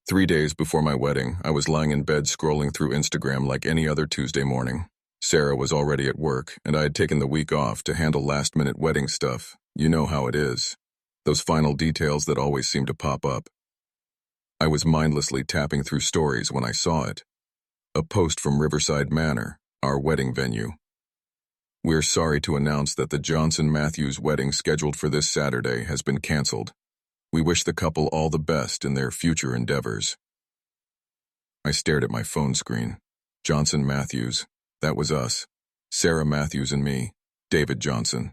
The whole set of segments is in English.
3 days before my wedding, I was lying in bed scrolling through Instagram like any other Tuesday morning. Sarah was already at work, and I had taken the week off to handle last-minute wedding stuff. You know how it is. Those final details that always seem to pop up. I was mindlessly tapping through stories when I saw it. A post from Riverside Manor, our wedding venue. "We're sorry to announce that the Johnson-Matthews wedding scheduled for this Saturday has been canceled. We wish the couple all the best in their future endeavors." I stared at my phone screen. Johnson-Matthews, that was us. Sarah Matthews and me, David Johnson.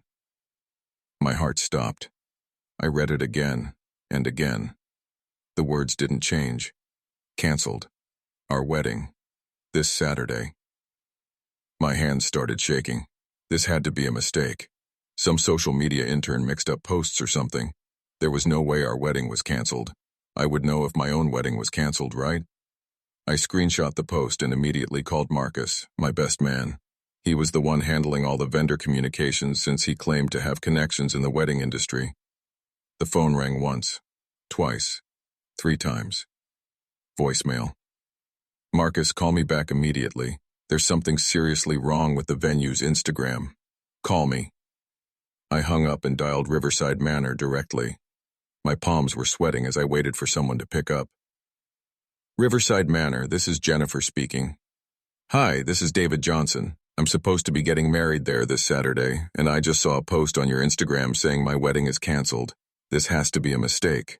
My heart stopped. I read it again and again. The words didn't change. Canceled. Our wedding. This Saturday. My hands started shaking. This had to be a mistake. Some social media intern mixed up posts or something. There was no way our wedding was canceled. I would know if my own wedding was canceled, right? I screenshot the post and immediately called Marcus, my best man. He was the one handling all the vendor communications since he claimed to have connections in the wedding industry. The phone rang once, twice, 3 times. Voicemail. "Marcus, call me back immediately. There's something seriously wrong with the venue's Instagram. Call me." I hung up and dialed Riverside Manor directly. My palms were sweating as I waited for someone to pick up. "Riverside Manor, this is Jennifer speaking." "Hi, this is David Johnson. I'm supposed to be getting married there this Saturday, and I just saw a post on your Instagram saying my wedding is canceled. This has to be a mistake."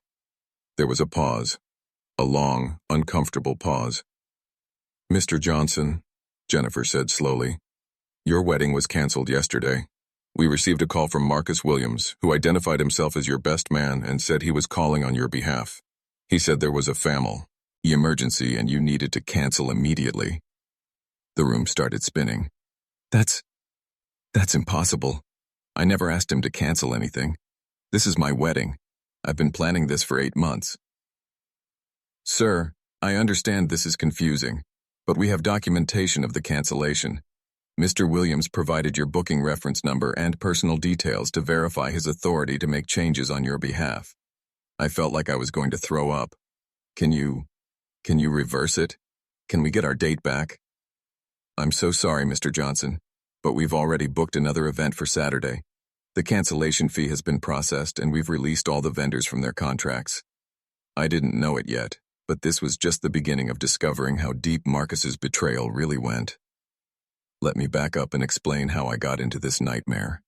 There was a pause. A long, uncomfortable pause. "Mr. Johnson," Jennifer said slowly, "your wedding was canceled yesterday. We received a call from Marcus Williams, who identified himself as your best man and said he was calling on your behalf. He said there was a family emergency and you needed to cancel immediately." The room started spinning. That's impossible. I never asked him to cancel anything. This is my wedding. I've been planning this for 8 months. "Sir, I understand this is confusing, but we have documentation of the cancellation. Mr. Williams provided your booking reference number and personal details to verify his authority to make changes on your behalf." I felt like I was going to throw up. Can you reverse it? Can we get our date back?" "I'm so sorry, Mr. Johnson, but we've already booked another event for Saturday. The cancellation fee has been processed and we've released all the vendors from their contracts." I didn't know it yet, but this was just the beginning of discovering how deep Marcus's betrayal really went. Let me back up and explain how I got into this nightmare.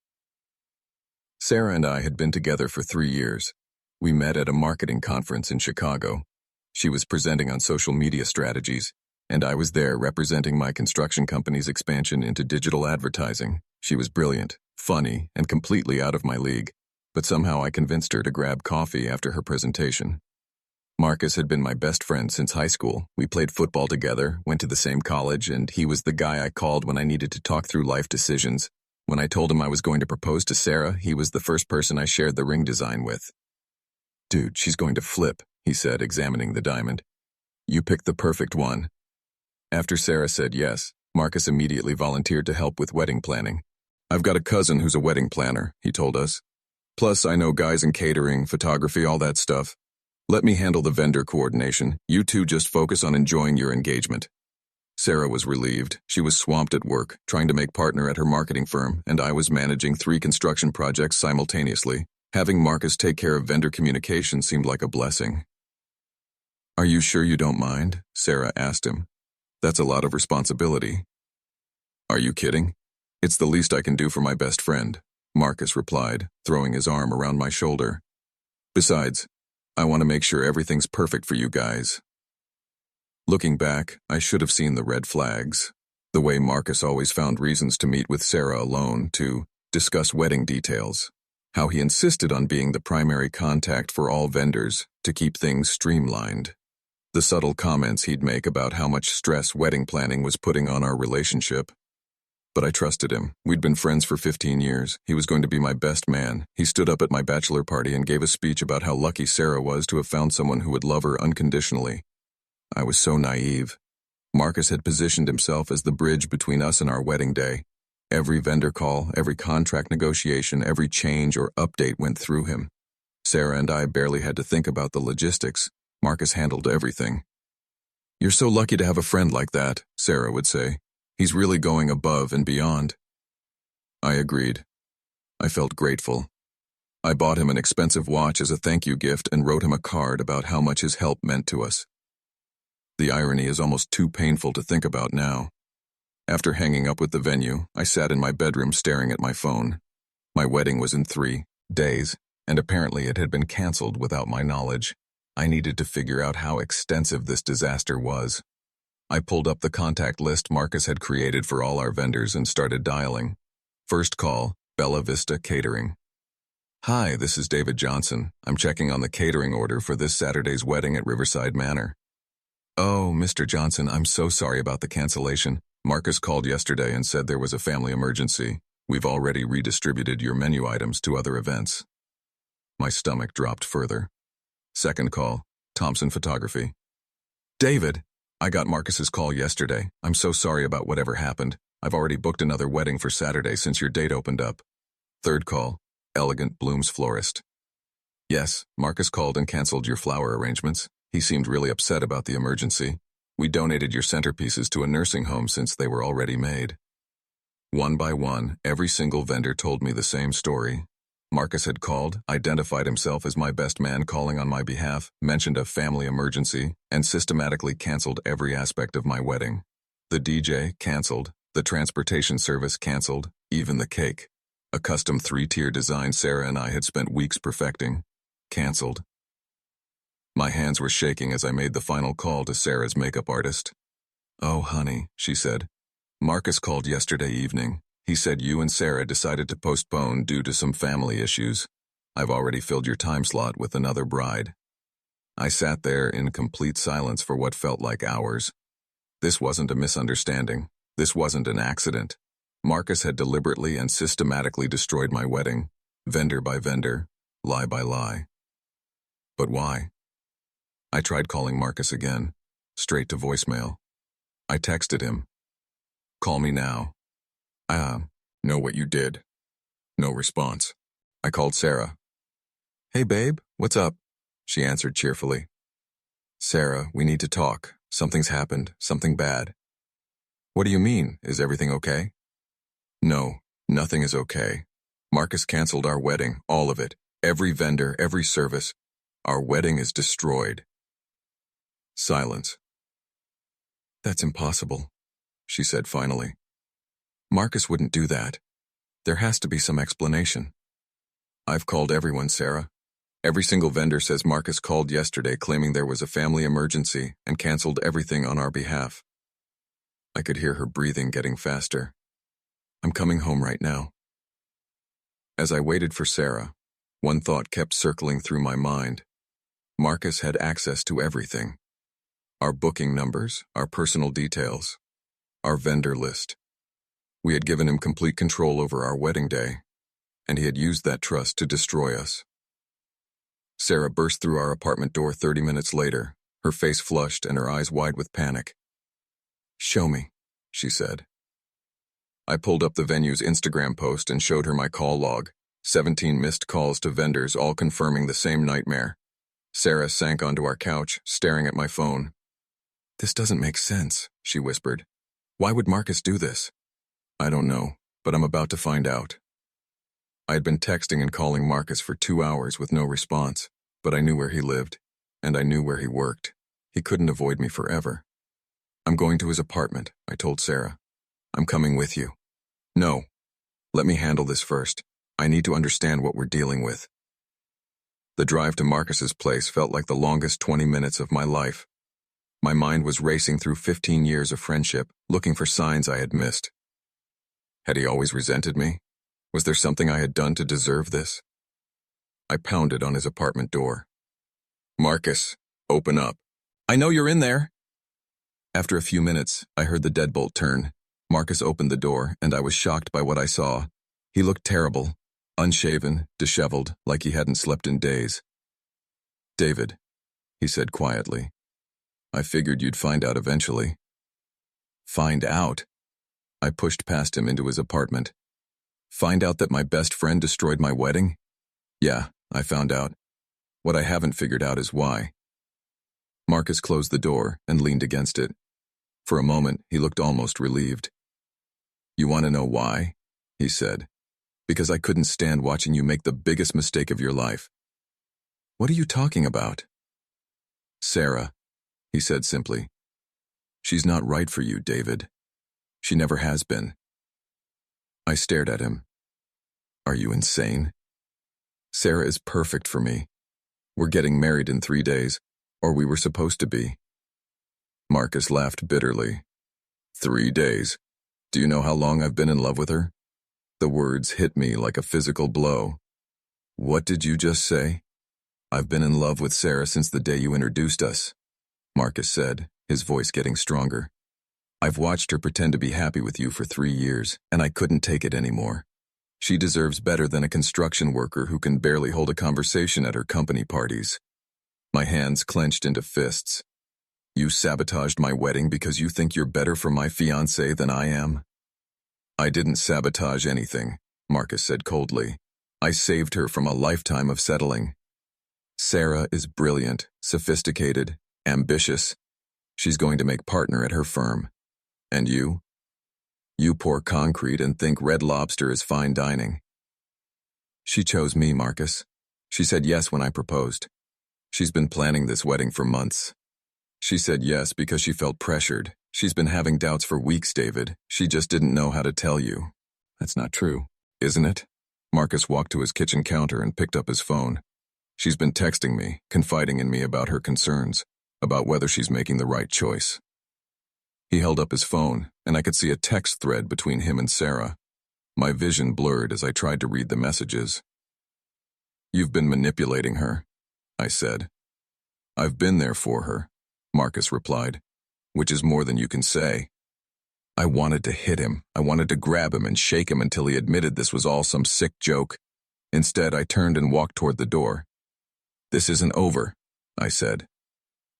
Sarah and I had been together for 3 years. We met at a marketing conference in Chicago. She was presenting on social media strategies, and I was there representing my construction company's expansion into digital advertising. She was brilliant, funny, and completely out of my league, but somehow I convinced her to grab coffee after her presentation. Marcus had been my best friend since high school. We played football together, went to the same college, and he was the guy I called when I needed to talk through life decisions. When I told him I was going to propose to Sarah, he was the first person I shared the ring design with. "Dude, she's going to flip," he said, examining the diamond. "You picked the perfect one." After Sarah said yes, Marcus immediately volunteered to help with wedding planning. "I've got a cousin who's a wedding planner," he told us. "Plus, I know guys in catering, photography, all that stuff. Let me handle the vendor coordination. You two just focus on enjoying your engagement." Sarah was relieved. She was swamped at work, trying to make partner at her marketing firm, and I was managing 3 construction projects simultaneously. Having Marcus take care of vendor communication seemed like a blessing. "Are you sure you don't mind?" Sarah asked him. "That's a lot of responsibility." "Are you kidding? It's the least I can do for my best friend," Marcus replied, throwing his arm around my shoulder. "Besides, I want to make sure everything's perfect for you guys." Looking back, I should have seen the red flags. The way Marcus always found reasons to meet with Sarah alone to discuss wedding details. How he insisted on being the primary contact for all vendors to keep things streamlined. The subtle comments he'd make about how much stress wedding planning was putting on our relationship. But I trusted him. We'd been friends for 15 years. He was going to be my best man. He stood up at my bachelor party and gave a speech about how lucky Sarah was to have found someone who would love her unconditionally. I was so naive. Marcus had positioned himself as the bridge between us and our wedding day. Every vendor call, every contract negotiation, every change or update went through him. Sarah and I barely had to think about the logistics. Marcus handled everything. "You're so lucky to have a friend like that," Sarah would say. "He's really going above and beyond." I agreed. I felt grateful. I bought him an expensive watch as a thank you gift and wrote him a card about how much his help meant to us. The irony is almost too painful to think about now. After hanging up with the venue, I sat in my bedroom staring at my phone. My wedding was in 3 days, and apparently it had been canceled without my knowledge. I needed to figure out how extensive this disaster was. I pulled up the contact list Marcus had created for all our vendors and started dialing. First call, Bella Vista Catering. "Hi, this is David Johnson. I'm checking on the catering order for this Saturday's wedding at Riverside Manor." "Oh, Mr. Johnson, I'm so sorry about the cancellation. Marcus called yesterday and said there was a family emergency. We've already redistributed your menu items to other events." My stomach dropped further. Second call, Thompson Photography. "David, I got Marcus's call yesterday. I'm so sorry about whatever happened. I've already booked another wedding for Saturday since your date opened up." Third call, Elegant Blooms Florist. "Yes, Marcus called and canceled your flower arrangements. He seemed really upset about the emergency. We donated your centerpieces to a nursing home since they were already made." One by one, every single vendor told me the same story. Marcus had called, identified himself as my best man calling on my behalf, mentioned a family emergency, and systematically canceled every aspect of my wedding. The DJ canceled, the transportation service canceled, even the cake. A custom 3-tier design Sarah and I had spent weeks perfecting. Canceled. My hands were shaking as I made the final call to Sarah's makeup artist. "Oh, honey," she said. "Marcus called yesterday evening. He said you and Sarah decided to postpone due to some family issues. I've already filled your time slot with another bride." I sat there in complete silence for what felt like hours. This wasn't a misunderstanding. This wasn't an accident. Marcus had deliberately and systematically destroyed my wedding, vendor by vendor, lie by lie. But why? I tried calling Marcus again, straight to voicemail. I texted him. "Call me now." Know what you did." No response. I called Sarah. "Hey babe, what's up?" She answered cheerfully. "Sarah, we need to talk. Something's happened, something bad." "What do you mean? Is everything okay?" "No, nothing is okay. Marcus canceled our wedding, all of it. Every vendor, every service. Our wedding is destroyed." Silence. "That's impossible," she said finally. "Marcus wouldn't do that. There has to be some explanation." "I've called everyone, Sarah. Every single vendor says Marcus called yesterday claiming there was a family emergency and canceled everything on our behalf." I could hear her breathing getting faster. "I'm coming home right now." As I waited for Sarah, one thought kept circling through my mind. Marcus had access to everything. Our booking numbers, our personal details, our vendor list. We had given him complete control over our wedding day, and he had used that trust to destroy us. Sarah burst through our apartment door 30 minutes later, her face flushed and her eyes wide with panic. "Show me," she said. I pulled up the venue's Instagram post and showed her my call log, 17 missed calls to vendors, all confirming the same nightmare. Sarah sank onto our couch, staring at my phone. "This doesn't make sense," she whispered. "Why would Marcus do this?" "I don't know, but I'm about to find out." I had been texting and calling Marcus for 2 hours with no response, but I knew where he lived, and I knew where he worked. He couldn't avoid me forever. "I'm going to his apartment," I told Sarah. "I'm coming with you." "No. Let me handle this first. I need to understand what we're dealing with." The drive to Marcus's place felt like the longest 20 minutes of my life. My mind was racing through 15 years of friendship, looking for signs I had missed. Had he always resented me? Was there something I had done to deserve this? I pounded on his apartment door. "Marcus, open up." "I know you're in there." After a few minutes, I heard the deadbolt turn. Marcus opened the door, and I was shocked by what I saw. He looked terrible, unshaven, disheveled, like he hadn't slept in days. "David," he said quietly, "I figured you'd find out eventually." "Find out?" I pushed past him into his apartment. "Find out that my best friend destroyed my wedding?" "Yeah, I found out. What I haven't figured out is why." Marcus closed the door and leaned against it. For a moment, he looked almost relieved. "You want to know why?" he said. "Because I couldn't stand watching you make the biggest mistake of your life." "What are you talking about?" "Sarah," he said simply. "She's not right for you, David. She never has been." I stared at him. "Are you insane? Sarah is perfect for me. We're getting married in 3 days, or we were supposed to be." Marcus laughed bitterly. 3 days. Do you know how long I've been in love with her?" The words hit me like a physical blow. "What did you just say?" "I've been in love with Sarah since the day you introduced us," Marcus said, his voice getting stronger. "I've watched her pretend to be happy with you for 3 years, and I couldn't take it anymore. She deserves better than a construction worker who can barely hold a conversation at her company parties." My hands clenched into fists. "You sabotaged my wedding because you think you're better for my fiancée than I am?" "I didn't sabotage anything," Marcus said coldly. "I saved her from a lifetime of settling. Sarah is brilliant, sophisticated, ambitious. She's going to make partner at her firm. And you? You pour concrete and think Red Lobster is fine dining." "She chose me, Marcus. She said yes when I proposed. She's been planning this wedding for months." "She said yes because she felt pressured. She's been having doubts for weeks, David. She just didn't know how to tell you." "That's not true, isn't it?" Marcus walked to his kitchen counter and picked up his phone. "She's been texting me, confiding in me about her concerns, about whether she's making the right choice." He held up his phone, and I could see a text thread between him and Sarah. My vision blurred as I tried to read the messages. "You've been manipulating her," I said. "I've been there for her," Marcus replied, "which is more than you can say." I wanted to hit him. I wanted to grab him and shake him until he admitted this was all some sick joke. Instead, I turned and walked toward the door. "This isn't over," I said.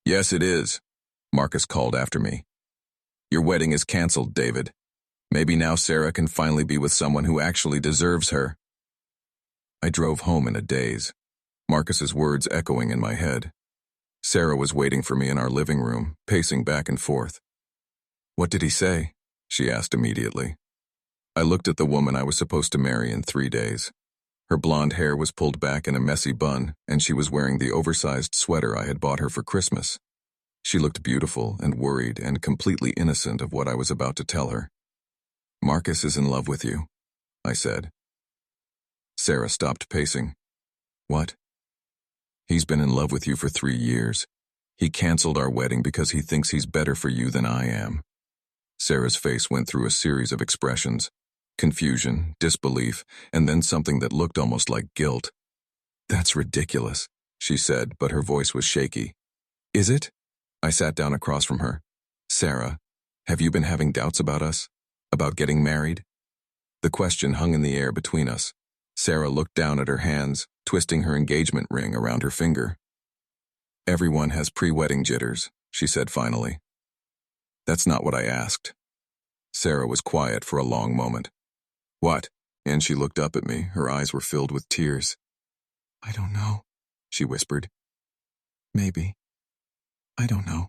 "Yes, it is," Marcus called after me. "Your wedding is canceled, David. Maybe now Sarah can finally be with someone who actually deserves her." I drove home in a daze, Marcus's words echoing in my head. Sarah was waiting for me in our living room, pacing back and forth. "What did he say?" she asked immediately. I looked at the woman I was supposed to marry in 3 days. Her blonde hair was pulled back in a messy bun, and she was wearing the oversized sweater I had bought her for Christmas. She looked beautiful and worried and completely innocent of what I was about to tell her. "Marcus is in love with you," I said. Sarah stopped pacing. "What?" "He's been in love with you for 3 years. He canceled our wedding because he thinks he's better for you than I am." Sarah's face went through a series of expressions: confusion, disbelief, and then something that looked almost like guilt. "That's ridiculous," she said, but her voice was shaky. "Is it?" I sat down across from her. "Sarah, have you been having doubts about us? About getting married?" The question hung in the air between us. Sarah looked down at her hands, twisting her engagement ring around her finger. "Everyone has pre-wedding jitters," she said finally. "That's not what I asked." Sarah was quiet for a long moment. "What?" And she looked up at me. Her eyes were filled with tears. "I don't know," she whispered. "Maybe. I don't know."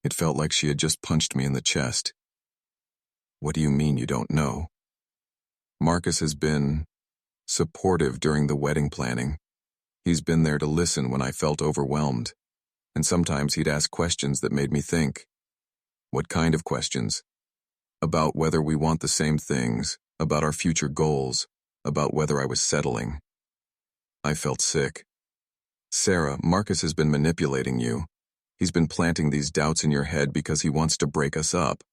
It felt like she had just punched me in the chest. "What do you mean you don't know?" "Marcus has been supportive during the wedding planning. He's been there to listen when I felt overwhelmed, and sometimes he'd ask questions that made me think." "What kind of questions?" "About whether we want the same things, about our future goals, about whether I was settling." I felt sick. "Sarah, Marcus has been manipulating you. He's been planting these doubts in your head because he wants to break us up."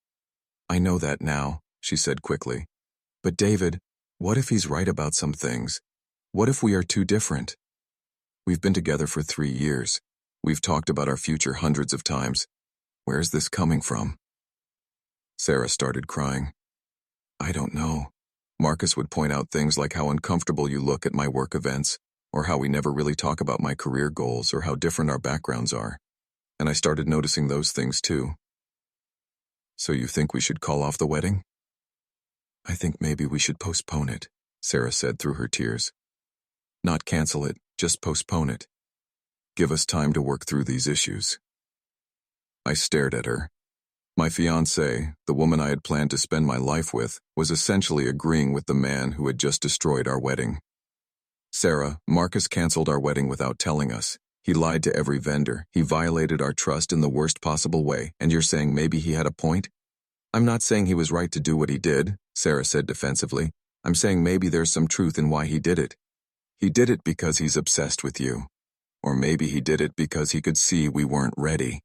"I know that now," she said quickly. "But David, what if he's right about some things? What if we are too different? We've been together for 3 years. We've talked about our future hundreds of times. Where's this coming from?" Sarah started crying. "I don't know. Marcus would point out things like how uncomfortable you look at my work events, or how we never really talk about my career goals, or how different our backgrounds are. And I started noticing those things too." "So you think we should call off the wedding?" "I think maybe we should postpone it," Sarah said through her tears. "Not cancel it, just postpone it. Give us time to work through these issues." I stared at her. My fiancée, the woman I had planned to spend my life with, was essentially agreeing with the man who had just destroyed our wedding. Sarah, Marcus canceled our wedding without telling us. He lied to every vendor. He violated our trust in the worst possible way, and you're saying maybe he had a point? I'm not saying he was right to do what he did, Sarah said defensively. I'm saying maybe there's some truth in why he did it. He did it because he's obsessed with you. Or maybe he did it because he could see we weren't ready.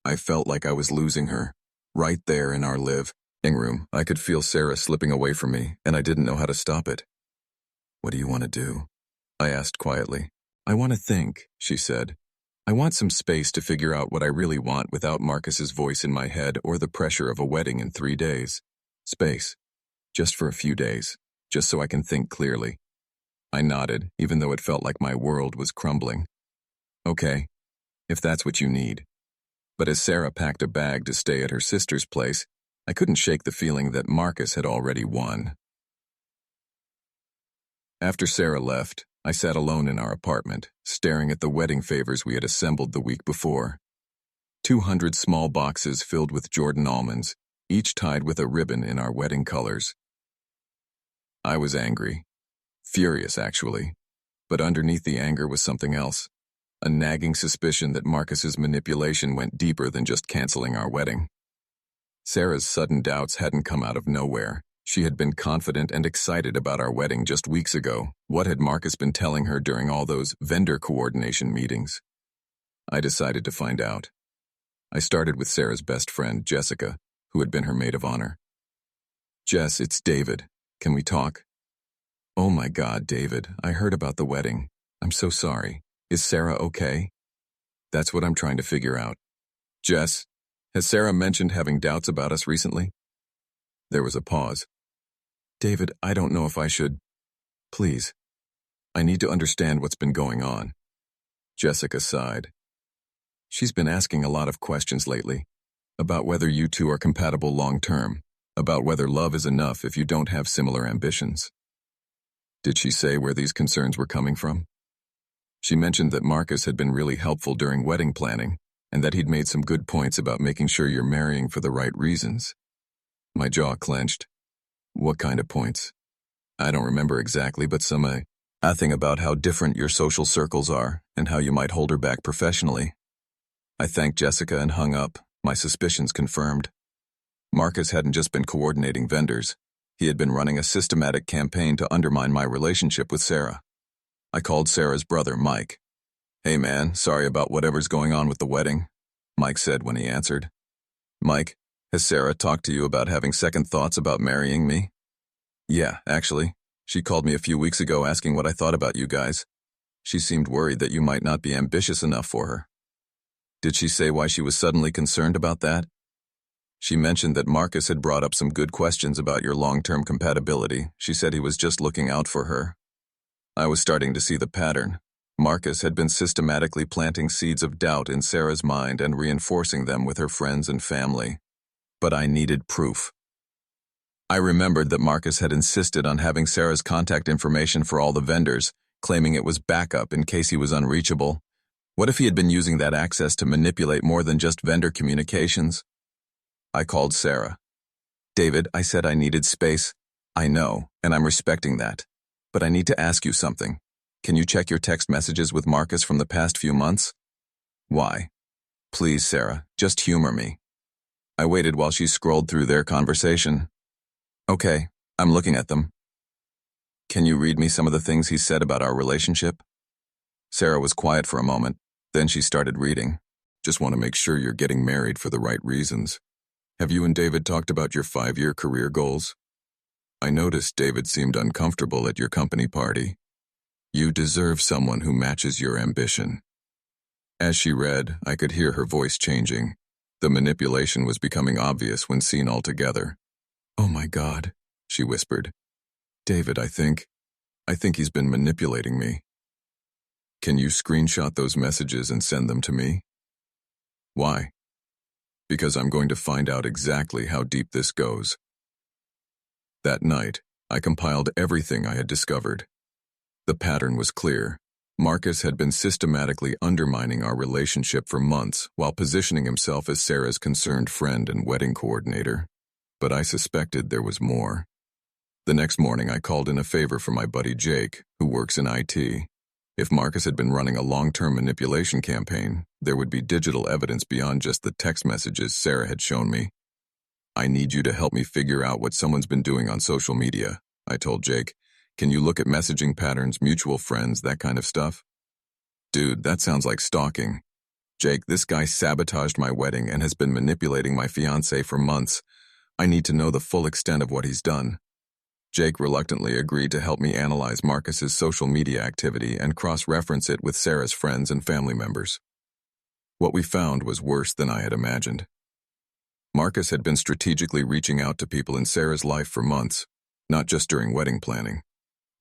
I felt like I was losing her. Right there in our living room, I could feel Sarah slipping away from me, and I didn't know how to stop it. What do you want to do? I asked quietly. I want to think, she said. I want some space to figure out what I really want without Marcus's voice in my head or the pressure of a wedding in 3 days. Space. Just for a few days. Just so I can think clearly. I nodded, even though it felt like my world was crumbling. Okay, if that's what you need. But as Sarah packed a bag to stay at her sister's place, I couldn't shake the feeling that Marcus had already won. After Sarah left, I sat alone in our apartment, staring at the wedding favors we had assembled the week before. 200 small boxes filled with Jordan almonds, each tied with a ribbon in our wedding colors. I was angry. Furious, actually. But underneath the anger was something else. A nagging suspicion that Marcus's manipulation went deeper than just canceling our wedding. Sarah's sudden doubts hadn't come out of nowhere. She had been confident and excited about our wedding just weeks ago. What had Marcus been telling her during all those vendor coordination meetings? I decided to find out. I started with Sarah's best friend, Jessica, who had been her maid of honor. Jess, it's David. Can we talk? Oh my God, David, I heard about the wedding. I'm so sorry. Is Sarah okay? That's what I'm trying to figure out. Jess, has Sarah mentioned having doubts about us recently? There was a pause. David, I don't know if I should. Please. I need to understand what's been going on. Jessica sighed. She's been asking a lot of questions lately. About whether you two are compatible long-term. About whether love is enough if you don't have similar ambitions. Did she say where these concerns were coming from? She mentioned that Marcus had been really helpful during wedding planning, and that he'd made some good points about making sure you're marrying for the right reasons. My jaw clenched. What kind of points? I don't remember exactly, but a thing about how different your social circles are, and how you might hold her back professionally. I thanked Jessica and hung up, my suspicions confirmed. Marcus hadn't just been coordinating vendors. He had been running a systematic campaign to undermine my relationship with Sarah. I called Sarah's brother, Mike. Hey man, sorry about whatever's going on with the wedding, Mike said when he answered. Mike, has Sarah talked to you about having second thoughts about marrying me? Yeah, actually. She called me a few weeks ago asking what I thought about you guys. She seemed worried that you might not be ambitious enough for her. Did she say why she was suddenly concerned about that? She mentioned that Marcus had brought up some good questions about your long-term compatibility. She said he was just looking out for her. I was starting to see the pattern. Marcus had been systematically planting seeds of doubt in Sarah's mind and reinforcing them with her friends and family. But I needed proof. I remembered that Marcus had insisted on having Sarah's contact information for all the vendors, claiming it was backup in case he was unreachable. What if he had been using that access to manipulate more than just vendor communications? I called Sarah. David, I said I needed space. I know, and I'm respecting that. But I need to ask you something. Can you check your text messages with Marcus from the past few months? Why? Please, Sarah, just humor me. I waited while she scrolled through their conversation. Okay, I'm looking at them. Can you read me some of the things he said about our relationship? Sarah was quiet for a moment, then she started reading. Just want to make sure you're getting married for the right reasons. Have you and David talked about your 5-year career goals? I noticed David seemed uncomfortable at your company party. You deserve someone who matches your ambition. As she read, I could hear her voice changing. The manipulation was becoming obvious when seen all together. Oh my God, she whispered. David, I think he's been manipulating me. Can you screenshot those messages and send them to me? Why? Because I'm going to find out exactly how deep this goes. That night, I compiled everything I had discovered. The pattern was clear. Marcus had been systematically undermining our relationship for months while positioning himself as Sarah's concerned friend and wedding coordinator. But I suspected there was more. The next morning, I called in a favor for my buddy Jake, who works in IT. If Marcus had been running a long-term manipulation campaign, there would be digital evidence beyond just the text messages Sarah had shown me. "I need you to help me figure out what someone's been doing on social media," I told Jake. "Can you look at messaging patterns, mutual friends, that kind of stuff?" "Dude, that sounds like stalking. Jake, this guy sabotaged my wedding and has been manipulating my fiancée for months. I need to know the full extent of what he's done." Jake reluctantly agreed to help me analyze Marcus's social media activity and cross-reference it with Sarah's friends and family members. What we found was worse than I had imagined. Marcus had been strategically reaching out to people in Sarah's life for months, not just during wedding planning.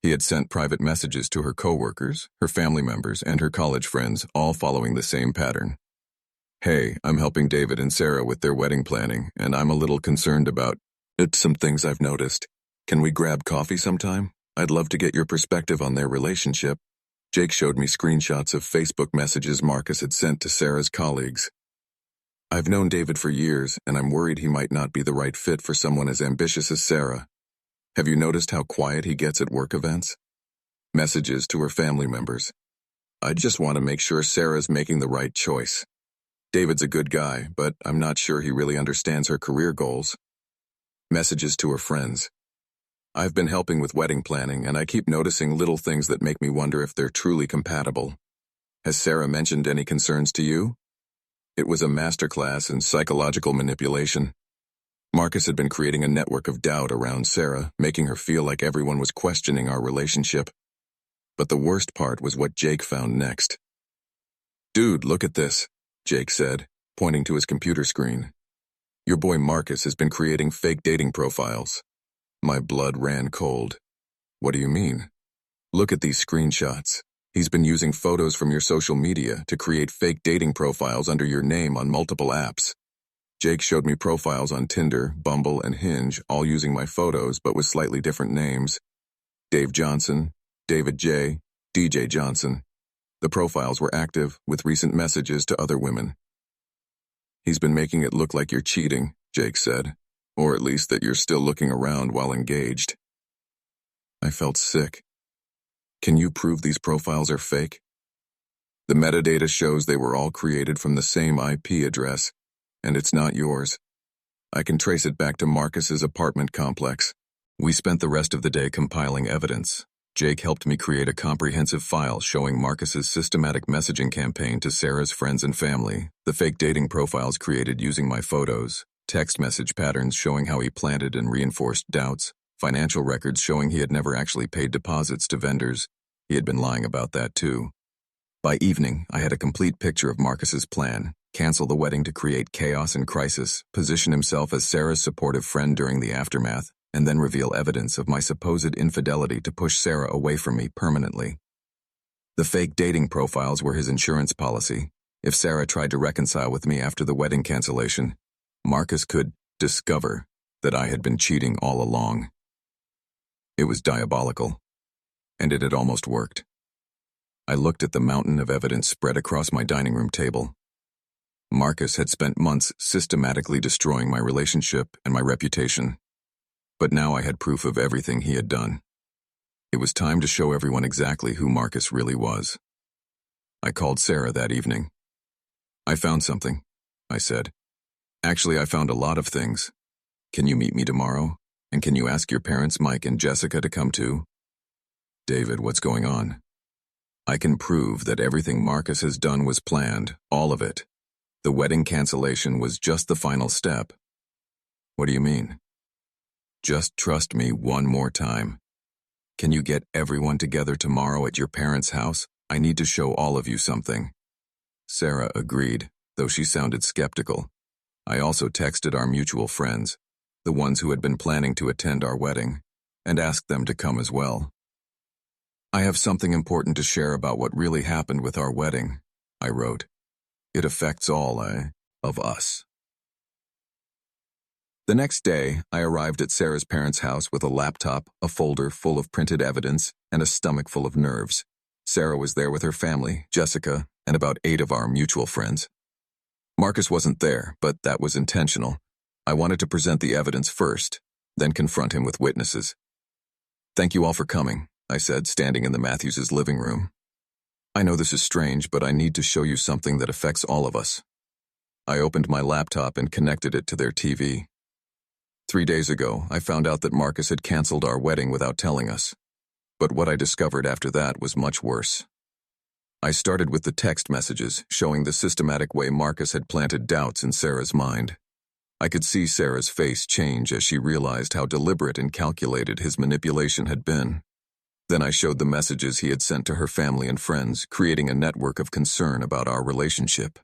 He had sent private messages to her coworkers, her family members, and her college friends, all following the same pattern. "Hey, I'm helping David and Sarah with their wedding planning, and I'm a little concerned about some things I've noticed. Can we grab coffee sometime? I'd love to get your perspective on their relationship." Jake showed me screenshots of Facebook messages Marcus had sent to Sarah's colleagues. "I've known David for years, and I'm worried he might not be the right fit for someone as ambitious as Sarah. Have you noticed how quiet he gets at work events?" Messages to her family members. "I just want to make sure Sarah's making the right choice. David's a good guy, but I'm not sure he really understands her career goals." Messages to her friends. "I've been helping with wedding planning, and I keep noticing little things that make me wonder if they're truly compatible. Has Sarah mentioned any concerns to you?" It was a masterclass in psychological manipulation. Marcus had been creating a network of doubt around Sarah, making her feel like everyone was questioning our relationship. But the worst part was what Jake found next. "Dude, look at this," Jake said, pointing to his computer screen. "Your boy Marcus has been creating fake dating profiles." My blood ran cold. "What do you mean?" "Look at these screenshots. He's been using photos from your social media to create fake dating profiles under your name on multiple apps." Jake showed me profiles on Tinder, Bumble, and Hinge, all using my photos but with slightly different names. Dave Johnson, David J., DJ Johnson. The profiles were active, with recent messages to other women. "He's been making it look like you're cheating," Jake said, "or at least that you're still looking around while engaged." I felt sick. "Can you prove these profiles are fake?" "The metadata shows they were all created from the same IP address, and it's not yours. I can trace it back to Marcus's apartment complex." We spent the rest of the day compiling evidence. Jake helped me create a comprehensive file showing Marcus's systematic messaging campaign to Sarah's friends and family, the fake dating profiles created using my photos, text message patterns showing how he planted and reinforced doubts, financial records showing he had never actually paid deposits to vendors. He had been lying about that too. By evening, I had a complete picture of Marcus's plan: cancel the wedding to create chaos and crisis, position himself as Sarah's supportive friend during the aftermath, and then reveal evidence of my supposed infidelity to push Sarah away from me permanently. The fake dating profiles were his insurance policy. If Sarah tried to reconcile with me after the wedding cancellation, Marcus could discover that I had been cheating all along. It was diabolical, and it had almost worked. I looked at the mountain of evidence spread across my dining room table. Marcus had spent months systematically destroying my relationship and my reputation. But now I had proof of everything he had done. It was time to show everyone exactly who Marcus really was. I called Sarah that evening. "I found something," I said. "Actually, I found a lot of things. Can you meet me tomorrow? And can you ask your parents, Mike and Jessica, to come too?" "David, what's going on?" "I can prove that everything Marcus has done was planned, all of it. The wedding cancellation was just the final step." "What do you mean?" "Just trust me one more time. Can you get everyone together tomorrow at your parents' house? I need to show all of you something." Sarah agreed, though she sounded skeptical. I also texted our mutual friends, the ones who had been planning to attend our wedding, and asked them to come as well. "I have something important to share about what really happened with our wedding," I wrote. "It affects all of us." The next day, I arrived at Sarah's parents' house with a laptop, a folder full of printed evidence, and a stomach full of nerves. Sarah was there with her family, Jessica, and about 8 of our mutual friends. Marcus wasn't there, but that was intentional. I wanted to present the evidence first, then confront him with witnesses. "Thank you all for coming," I said, standing in the Matthews' living room. "I know this is strange, but I need to show you something that affects all of us." I opened my laptop and connected it to their TV. 3 days ago, I found out that Marcus had canceled our wedding without telling us. But what I discovered after that was much worse. I started with the text messages, showing the systematic way Marcus had planted doubts in Sarah's mind. I could see Sarah's face change as she realized how deliberate and calculated his manipulation had been. Then I showed the messages he had sent to her family and friends, creating a network of concern about our relationship.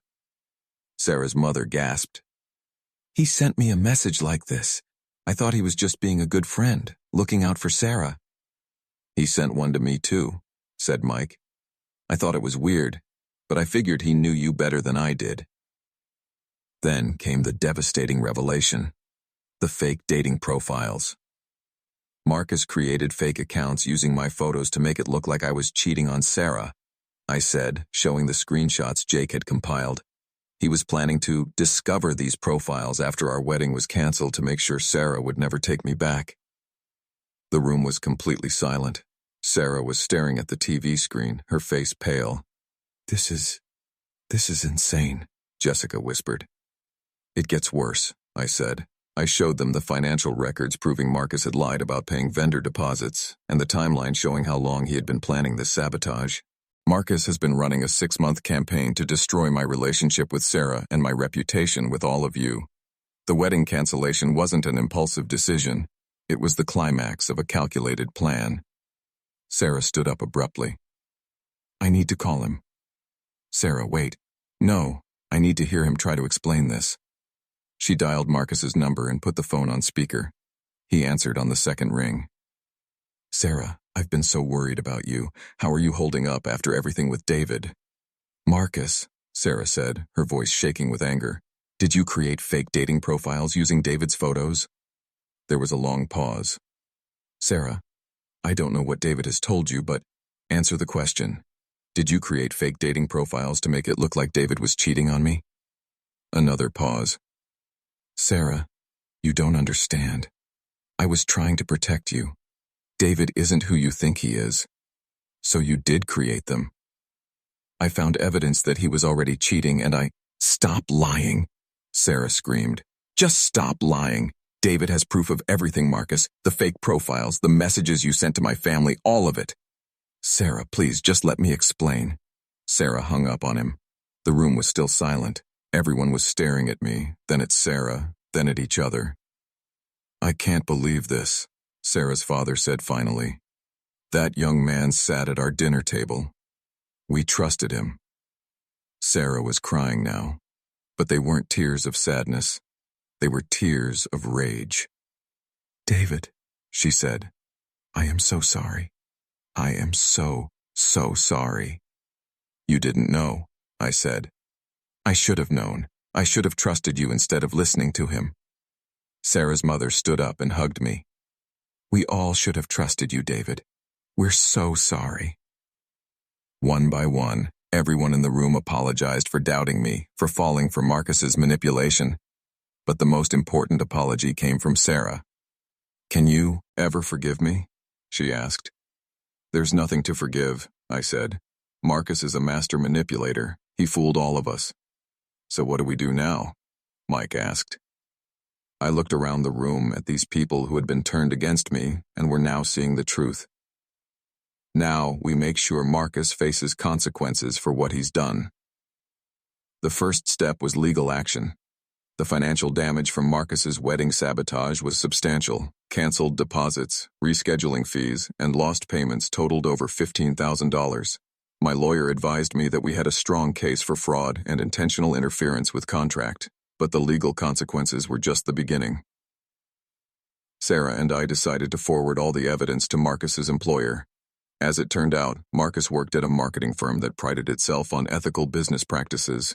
Sarah's mother gasped. "He sent me a message like this. I thought he was just being a good friend, looking out for Sarah." "He sent one to me too," said Mike. "I thought it was weird, but I figured he knew you better than I did." Then came the devastating revelation: the fake dating profiles. Marcus created fake accounts using my photos to make it look like I was cheating on Sarah, I said, showing the screenshots Jake had compiled. He was planning to discover these profiles after our wedding was canceled to make sure Sarah would never take me back. The room was completely silent. Sarah was staring at the TV screen, her face pale. This is insane," Jessica whispered. "It gets worse," I said. I showed them the financial records proving Marcus had lied about paying vendor deposits, and the timeline showing how long he had been planning this sabotage. "Marcus has been running a 6-month campaign to destroy my relationship with Sarah and my reputation with all of you. The wedding cancellation wasn't an impulsive decision. It was the climax of a calculated plan." Sarah stood up abruptly. "I need to call him." "Sarah, wait. No, I need to hear him try to explain this." She dialed Marcus's number and put the phone on speaker. He answered on the second ring. "Sarah, I've been so worried about you. How are you holding up after everything with David?" "Marcus," Sarah said, her voice shaking with anger, "did you create fake dating profiles using David's photos?" There was a long pause. "Sarah, I don't know what David has told you, but answer the question. Did you create fake dating profiles to make it look like David was cheating on me?" Another pause. "Sarah, you don't understand. I was trying to protect you. David isn't who you think he is. So you did create them. I found evidence that he was already cheating and I—" "Stop lying," Sarah screamed. "Just stop lying. David has proof of everything, Marcus. The fake profiles, the messages you sent to my family, all of it." "Sarah, please, just let me explain." Sarah hung up on him. The room was still silent. Everyone was staring at me, then at Sarah, then at each other. "I can't believe this," Sarah's father said finally. "That young man sat at our dinner table. We trusted him." Sarah was crying now, but they weren't tears of sadness. They were tears of rage. "David," she said, "I am so sorry. I am so sorry." "You didn't know," I said. "I should have known. I should have trusted you instead of listening to him." Sarah's mother stood up and hugged me. "We all should have trusted you, David. We're so sorry." One by one, everyone in the room apologized for doubting me, for falling for Marcus's manipulation. But the most important apology came from Sarah. "Can you ever forgive me?" she asked. "There's nothing to forgive," I said. "Marcus is a master manipulator. He fooled all of us." "So what do we do now?" Mike asked. I looked around the room at these people who had been turned against me and were now seeing the truth. Now we make sure Marcus faces consequences for what he's done. The first step was legal action. The financial damage from Marcus's wedding sabotage was substantial. Canceled deposits, rescheduling fees, and lost payments totaled over $15,000. My lawyer advised me that we had a strong case for fraud and intentional interference with contract, but the legal consequences were just the beginning. Sarah and I decided to forward all the evidence to Marcus's employer. As it turned out, Marcus worked at a marketing firm that prided itself on ethical business practices.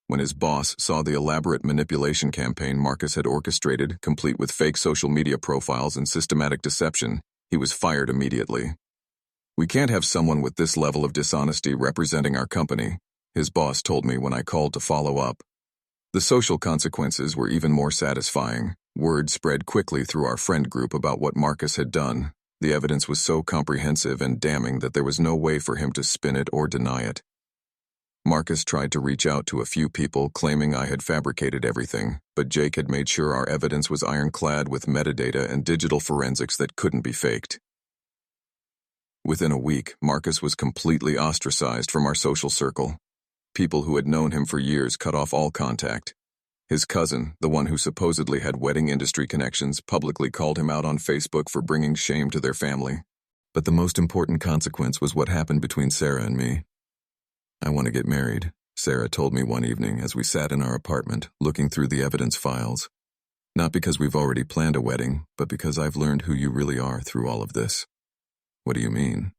When his boss saw the elaborate manipulation campaign Marcus had orchestrated, complete with fake social media profiles and systematic deception, he was fired immediately. "We can't have someone with this level of dishonesty representing our company," his boss told me when I called to follow up. The social consequences were even more satisfying. Word spread quickly through our friend group about what Marcus had done. The evidence was so comprehensive and damning that there was no way for him to spin it or deny it. Marcus tried to reach out to a few people, claiming I had fabricated everything, but Jake had made sure our evidence was ironclad with metadata and digital forensics that couldn't be faked. Within a week, Marcus was completely ostracized from our social circle. People who had known him for years cut off all contact. His cousin, the one who supposedly had wedding industry connections, publicly called him out on Facebook for bringing shame to their family. But the most important consequence was what happened between Sarah and me. "I want to get married," Sarah told me one evening as we sat in our apartment, looking through the evidence files. "Not because we've already planned a wedding, but because I've learned who you really are through all of this." "What do you mean?"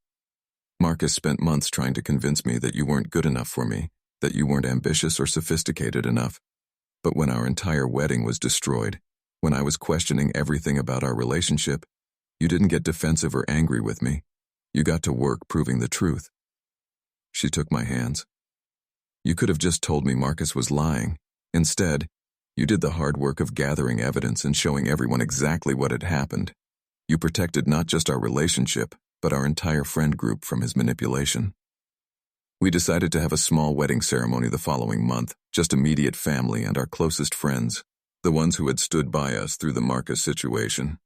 "Marcus spent months trying to convince me that you weren't good enough for me, that you weren't ambitious or sophisticated enough. But when our entire wedding was destroyed, when I was questioning everything about our relationship, you didn't get defensive or angry with me. You got to work proving the truth." She took my hands. "You could have just told me Marcus was lying. Instead, you did the hard work of gathering evidence and showing everyone exactly what had happened. You protected not just our relationship, but our entire friend group from his manipulation." We decided to have a small wedding ceremony the following month, just immediate family and our closest friends, the ones who had stood by us through the Marcus situation.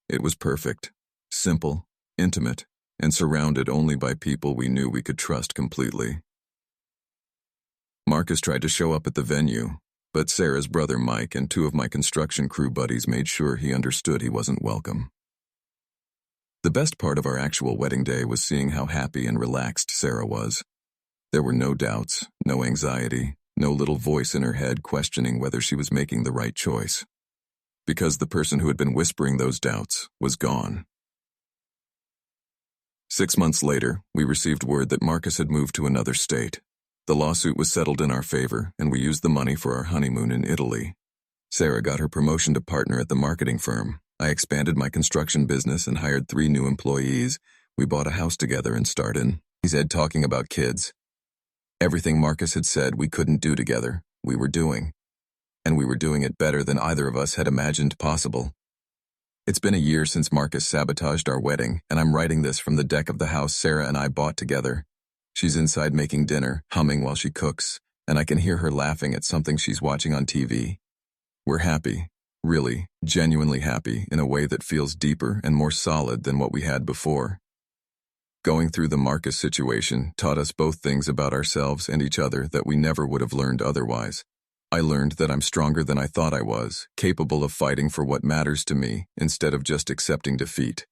It was perfect, simple, intimate, and surrounded only by people we knew we could trust completely. Marcus tried to show up at the venue, but Sarah's brother Mike and two of my construction crew buddies made sure he understood he wasn't welcome. The best part of our actual wedding day was seeing how happy and relaxed Sarah was. There were no doubts, no anxiety, no little voice in her head questioning whether she was making the right choice. Because the person who had been whispering those doubts was gone. 6 months later, we received word that Marcus had moved to another state. The lawsuit was settled in our favor, and we used the money for our honeymoon in Italy. Sarah got her promotion to partner at the marketing firm. I expanded my construction business and hired 3 new employees. We bought a house together and started. He said, talking about kids. Everything Marcus had said we couldn't do together, we were doing. And we were doing it better than either of us had imagined possible. It's been a year since Marcus sabotaged our wedding, and I'm writing this from the deck of the house Sarah and I bought together. She's inside making dinner, humming while she cooks, and I can hear her laughing at something she's watching on TV. We're happy. Really, genuinely happy in a way that feels deeper and more solid than what we had before. Going through the Marcus situation taught us both things about ourselves and each other that we never would have learned otherwise. I learned that I'm stronger than I thought I was, capable of fighting for what matters to me instead of just accepting defeat.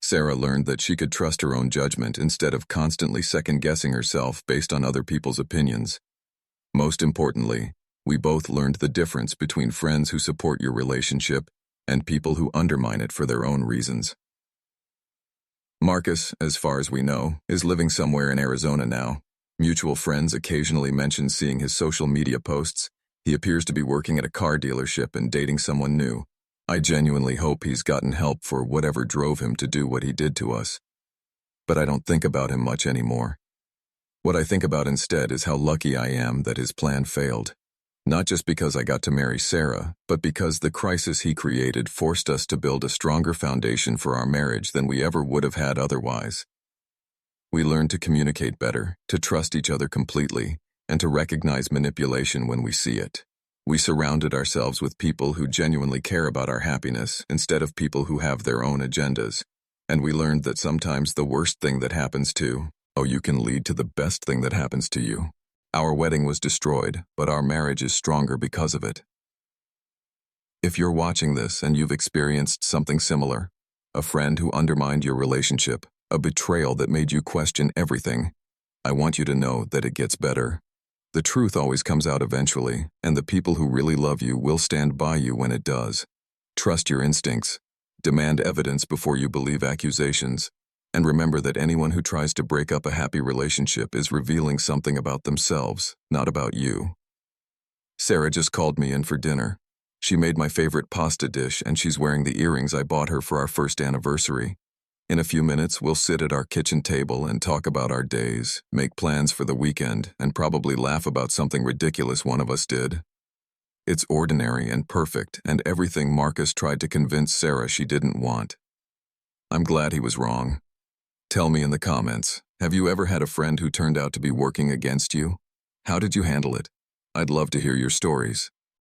Sarah learned that she could trust her own judgment instead of constantly second-guessing herself based on other people's opinions. Most importantly, we both learned the difference between friends who support your relationship and people who undermine it for their own reasons. Marcus, as far as we know, is living somewhere in Arizona now. Mutual friends occasionally mention seeing his social media posts. He appears to be working at a car dealership and dating someone new. I genuinely hope he's gotten help for whatever drove him to do what he did to us. But I don't think about him much anymore. What I think about instead is how lucky I am that his plan failed. Not just because I got to marry Sarah, but because the crisis he created forced us to build a stronger foundation for our marriage than we ever would have had otherwise. We learned to communicate better, to trust each other completely, and to recognize manipulation when we see it. We surrounded ourselves with people who genuinely care about our happiness instead of people who have their own agendas. And we learned that sometimes the worst thing that happens to you can lead to the best thing that happens to you. Our wedding was destroyed, but our marriage is stronger because of it. If you're watching this and you've experienced something similar, a friend who undermined your relationship, a betrayal that made you question everything, I want you to know that it gets better. The truth always comes out eventually, and the people who really love you will stand by you when it does. Trust your instincts. Demand evidence before you believe accusations. And remember that anyone who tries to break up a happy relationship is revealing something about themselves, not about you. Sarah just called me in for dinner. She made my favorite pasta dish, and she's wearing the earrings I bought her for our first anniversary. In a few minutes, we'll sit at our kitchen table and talk about our days, make plans for the weekend, and probably laugh about something ridiculous one of us did. It's ordinary and perfect, and everything Marcus tried to convince Sarah she didn't want. I'm glad he was wrong. Tell me in the comments, have you ever had a friend who turned out to be working against you? How did you handle it? I'd love to hear your stories.